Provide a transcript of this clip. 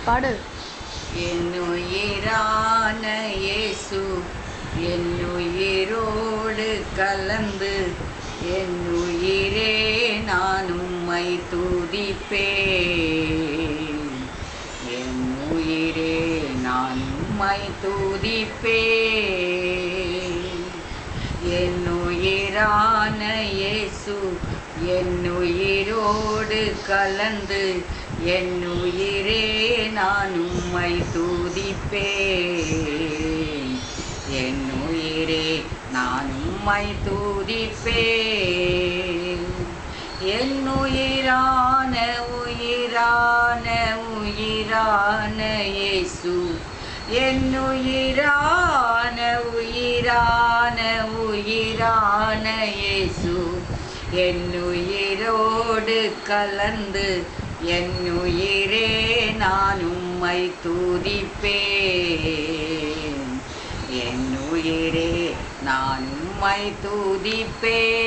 பாடு. என்னுயிரான இயேசு என்னுயிரோடு கலந்து என்னுயிரே நான் உம்மை துதிப்பேன். என்னுயிரே நான் உம்மை துதிப்பேன். என்னுயிரான இயேசு என்னுயிரோடு கலந்து என்னுயிரே நான் உம்மை துதிப்பேன். என்னுயிரே நான் உம்மை துதிப்பேன். என்னுயிரான உயிரான உயிரான இயேசு என்னுயிரான உயிரான உயிரான இயேசு என்னுயிரோடு கலந்து என்னுயிரே நான் உம்மை துதிப்பேன். என்னுயிரே நான் உம்மை துதிப்பேன்.